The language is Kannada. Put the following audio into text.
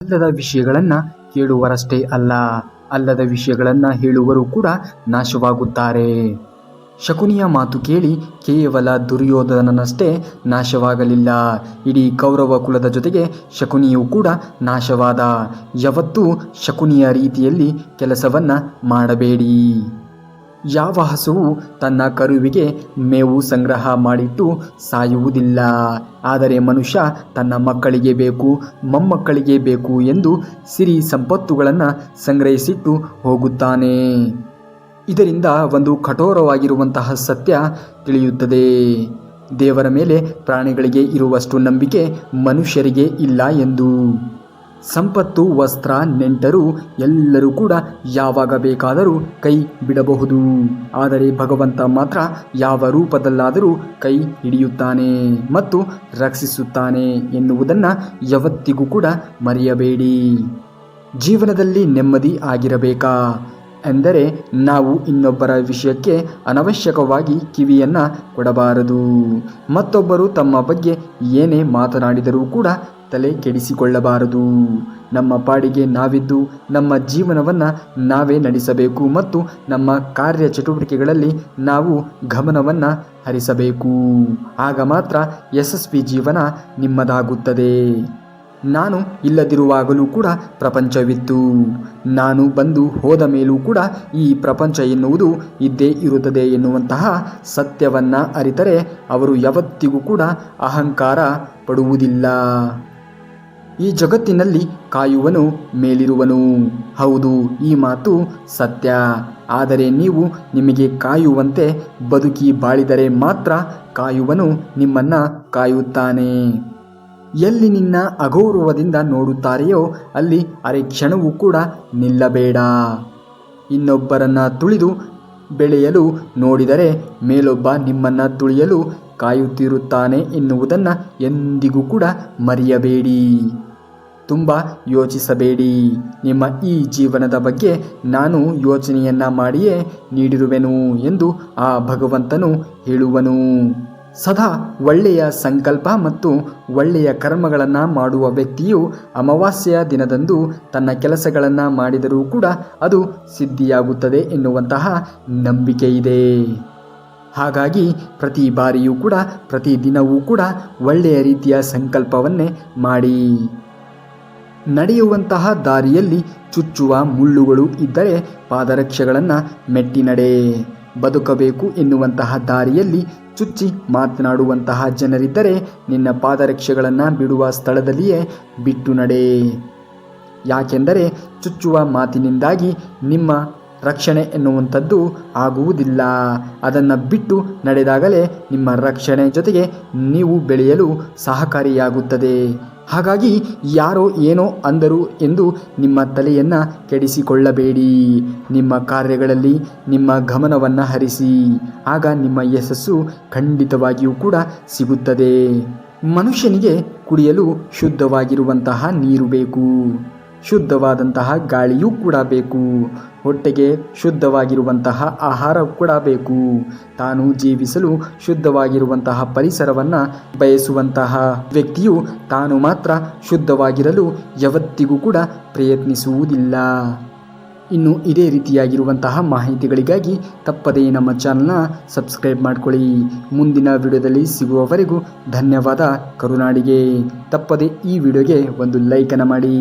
ಅಲ್ಲದ ವಿಷಯಗಳನ್ನು ಕೇಳುವರಷ್ಟೇ ಅಲ್ಲ, ಅಲ್ಲದ ವಿಷಯಗಳನ್ನು ಹೇಳುವರು ಕೂಡ ನಾಶವಾಗುತ್ತಾರೆ. ಶಕುನಿಯ ಮಾತು ಕೇಳಿ ಕೇವಲ ದುರ್ಯೋಧನನಷ್ಟೇ ನಾಶವಾಗಲಿಲ್ಲ, ಇಡೀ ಕೌರವ ಕುಲದ ಜೊತೆಗೆ ಶಕುನಿಯೂ ಕೂಡ ನಾಶವಾದ. ಯಾವತ್ತೂ ಶಕುನಿಯ ರೀತಿಯಲ್ಲಿ ಕೆಲಸವನ್ನು ಮಾಡಬೇಡಿ. ಯಾವ ಹಸುವು ತನ್ನ ಕರುವಿಗೆ ಮೇವು ಸಂಗ್ರಹ ಮಾಡಿಟ್ಟು ಸಾಯುವುದಿಲ್ಲ, ಆದರೆ ಮನುಷ್ಯ ತನ್ನ ಮಕ್ಕಳಿಗೆ ಬೇಕು, ಮೊಮ್ಮಕ್ಕಳಿಗೆ ಬೇಕು ಎಂದು ಸಿರಿ ಸಂಪತ್ತುಗಳನ್ನು ಸಂಗ್ರಹಿಸಿಟ್ಟು ಹೋಗುತ್ತಾನೆ. ಇದರಿಂದ ಒಂದು ಕಠೋರವಾಗಿರುವಂತಹ ಸತ್ಯ ತಿಳಿಯುತ್ತದೆ. ದೇವರ ಮೇಲೆ ಪ್ರಾಣಿಗಳಿಗೆ ಇರುವಷ್ಟು ನಂಬಿಕೆ ಮನುಷ್ಯರಿಗೆ ಇಲ್ಲ ಎಂದು. ಸಂಪತ್ತು, ವಸ್ತ್ರ, ನೆಂಟರು ಎಲ್ಲರೂ ಕೂಡ ಯಾವಾಗ ಬೇಕಾದರೂ ಕೈ ಬಿಡಬಹುದು, ಆದರೆ ಭಗವಂತ ಮಾತ್ರ ಯಾವ ರೂಪದಲ್ಲಾದರೂ ಕೈ ಹಿಡಿಯುತ್ತಾನೆ ಮತ್ತು ರಕ್ಷಿಸುತ್ತಾನೆ ಎನ್ನುವುದನ್ನು ಯಾವತ್ತಿಗೂ ಕೂಡ ಮರೆಯಬೇಡಿ. ಜೀವನದಲ್ಲಿ ನೆಮ್ಮದಿ ಆಗಿರಬೇಕಾ ಎಂದರೆ ನಾವು ಇನ್ನೊಬ್ಬರ ವಿಷಯಕ್ಕೆ ಅನವಶ್ಯಕವಾಗಿ ಕಿವಿಯನ್ನು ಕೊಡಬಾರದು. ಮತ್ತೊಬ್ಬರು ತಮ್ಮ ಬಗ್ಗೆ ಏನೇ ಮಾತನಾಡಿದರೂ ಕೂಡ ತಲೆ ಕೆಡಿಸಿಕೊಳ್ಳಬಾರದು. ನಮ್ಮ ಪಾಡಿಗೆ ನಾವಿದ್ದು ನಮ್ಮ ಜೀವನವನ್ನು ನಾವೇ ನಡೆಸಬೇಕು ಮತ್ತು ನಮ್ಮ ಕಾರ್ಯಚಟುವಟಿಕೆಗಳಲ್ಲಿ ನಾವು ಗಮನವನ್ನು ಹರಿಸಬೇಕು. ಆಗ ಮಾತ್ರ ಯಶಸ್ವಿ ಜೀವನ ನಿಮ್ಮದಾಗುತ್ತದೆ. ನಾನು ಇಲ್ಲದಿರುವಾಗಲೂ ಕೂಡ ಪ್ರಪಂಚವಿತ್ತು, ನಾನು ಬಂದು ಹೋದ ಮೇಲೂ ಕೂಡ ಈ ಪ್ರಪಂಚ ಎನ್ನುವುದು ಇದ್ದೇ ಇರುತ್ತದೆ ಎನ್ನುವಂತಹ ಸತ್ಯವನ್ನು ಅರಿತರೆ ಅವರು ಯಾವತ್ತಿಗೂ ಕೂಡ ಅಹಂಕಾರ ಪಡುವುದಿಲ್ಲ. ಈ ಜಗತ್ತಿನಲ್ಲಿ ಕಾಯುವನು ಮೇಲಿರುವನು. ಹೌದು, ಈ ಮಾತು ಸತ್ಯ. ಆದರೆ ನೀವು ನಿಮಗೆ ಕಾಯುವಂತೆ ಬದುಕಿ ಬಾಳಿದರೆ ಮಾತ್ರ ಕಾಯುವನು ನಿಮ್ಮನ್ನು ಕಾಯುತ್ತಾನೆ. ಎಲ್ಲಿ ನಿನ್ನ ಅಗೌರವದಿಂದ ನೋಡುತ್ತಾರೆಯೋ ಅಲ್ಲಿ ಅರೆ ಕ್ಷಣವೂ ಕೂಡ ನಿಲ್ಲಬೇಡ. ಇನ್ನೊಬ್ಬರನ್ನು ತುಳಿದು ಬೆಳೆಯಲು ನೋಡಿದರೆ ಮೇಲೊಬ್ಬ ನಿಮ್ಮನ್ನು ತುಳಿಯಲು ಕಾಯುತ್ತಿರುತ್ತಾನೆ ಎನ್ನುವುದನ್ನು ಎಂದಿಗೂ ಕೂಡ ಮರೆಯಬೇಡಿ. ತುಂಬ ಯೋಚಿಸಬೇಡಿ. ನಿಮ್ಮ ಈ ಜೀವನದ ಬಗ್ಗೆ ನಾನು ಯೋಚನೆಯನ್ನು ಮಾಡಿಯೇ ನೀಡಿರುವೆನು ಎಂದು ಆ ಭಗವಂತನು ಹೇಳುವನು. ಸದಾ ಒಳ್ಳೆಯ ಸಂಕಲ್ಪ ಮತ್ತು ಒಳ್ಳೆಯ ಕರ್ಮಗಳನ್ನು ಮಾಡುವ ವ್ಯಕ್ತಿಯು ಅಮಾವಾಸ್ಯೆಯ ದಿನದಂದು ತನ್ನ ಕೆಲಸಗಳನ್ನು ಮಾಡಿದರೂ ಕೂಡ ಅದು ಸಿದ್ಧಿಯಾಗುತ್ತದೆ ಎನ್ನುವಂತಹ ನಂಬಿಕೆ ಇದೆ. ಹಾಗಾಗಿ ಪ್ರತಿ ಬಾರಿಯೂ ಕೂಡ ಪ್ರತಿದಿನವೂ ಕೂಡ ಒಳ್ಳೆಯ ರೀತಿಯ ಸಂಕಲ್ಪವನ್ನೇ ಮಾಡಿ. ನಡೆಯುವಂತಹ ದಾರಿಯಲ್ಲಿ ಚುಚ್ಚುವ ಮುಳ್ಳುಗಳು ಇದ್ದರೆ ಪಾದರಕ್ಷೆಗಳನ್ನು ಮೆಟ್ಟಿ ನಡೆ. ಬದುಕಬೇಕು ಎನ್ನುವಂತಹ ದಾರಿಯಲ್ಲಿ ಚುಚ್ಚಿ ಮಾತನಾಡುವಂತಹ ಜನರಿದ್ದರೆ ನಿನ್ನ ಪಾದರಕ್ಷೆಗಳನ್ನು ಬಿಡುವ ಸ್ಥಳದಲ್ಲಿಯೇ ಬಿಟ್ಟು ನಡೆ. ಯಾಕೆಂದರೆ ಚುಚ್ಚುವ ಮಾತಿನಿಂದಾಗಿ ನಿಮ್ಮ ರಕ್ಷಣೆ ಎನ್ನುವಂಥದ್ದು ಆಗುವುದಿಲ್ಲ. ಅದನ್ನು ಬಿಟ್ಟು ನಡೆದಾಗಲೇ ನಿಮ್ಮ ರಕ್ಷಣೆ ಜೊತೆಗೆ ನೀವು ಬೆಳೆಯಲು ಸಹಕಾರಿಯಾಗುತ್ತದೆ. ಹಾಗಾಗಿ ಯಾರೋ ಏನೋ ಅಂದರು ಎಂದು ನಿಮ್ಮ ತಲೆಯನ್ನು ಕೆಡಿಸಿಕೊಳ್ಳಬೇಡಿ. ನಿಮ್ಮ ಕಾರ್ಯಗಳಲ್ಲಿ ನಿಮ್ಮ ಗಮನವನ್ನು ಹರಿಸಿ. ಆಗ ನಿಮ್ಮ ಯಶಸ್ಸು ಖಂಡಿತವಾಗಿಯೂ ಕೂಡ ಸಿಗುತ್ತದೆ. ಮನುಷ್ಯನಿಗೆ ಕುಡಿಯಲು ಶುದ್ಧವಾಗಿರುವಂತಹ ನೀರು ಬೇಕು, ಶುದ್ಧವಾದಂತಹ ಗಾಳಿಯೂ ಕೂಡ ಬೇಕು, ಹೊಟ್ಟೆಗೆ ಶುದ್ಧವಾಗಿರುವಂತಹ ಆಹಾರ ಕೂಡ ಬೇಕು. ತಾನು ಜೀವಿಸಲು ಶುದ್ಧವಾಗಿರುವಂತಹ ಪರಿಸರವನ್ನು ಬಯಸುವಂತಹ ವ್ಯಕ್ತಿಯು ತಾನು ಮಾತ್ರ ಶುದ್ಧವಾಗಿರಲು ಯಾವತ್ತಿಗೂ ಕೂಡ ಪ್ರಯತ್ನಿಸುವುದಿಲ್ಲ. ಇನ್ನು ಇದೇ ರೀತಿಯಾಗಿರುವಂತಹ ಮಾಹಿತಿಗಳಿಗಾಗಿ ತಪ್ಪದೇ ನಮ್ಮ ಚಾನಲ್ನ ಸಬ್ಸ್ಕ್ರೈಬ್ ಮಾಡ್ಕೊಳ್ಳಿ. ಮುಂದಿನ ವಿಡಿಯೋದಲ್ಲಿ ಸಿಗುವವರೆಗೂ ಧನ್ಯವಾದ. ಕರುನಾಡಿಗೆ. ತಪ್ಪದೇ ಈ ವಿಡಿಯೋಗೆ ಒಂದು ಲೈಕನ್ನು ಮಾಡಿ.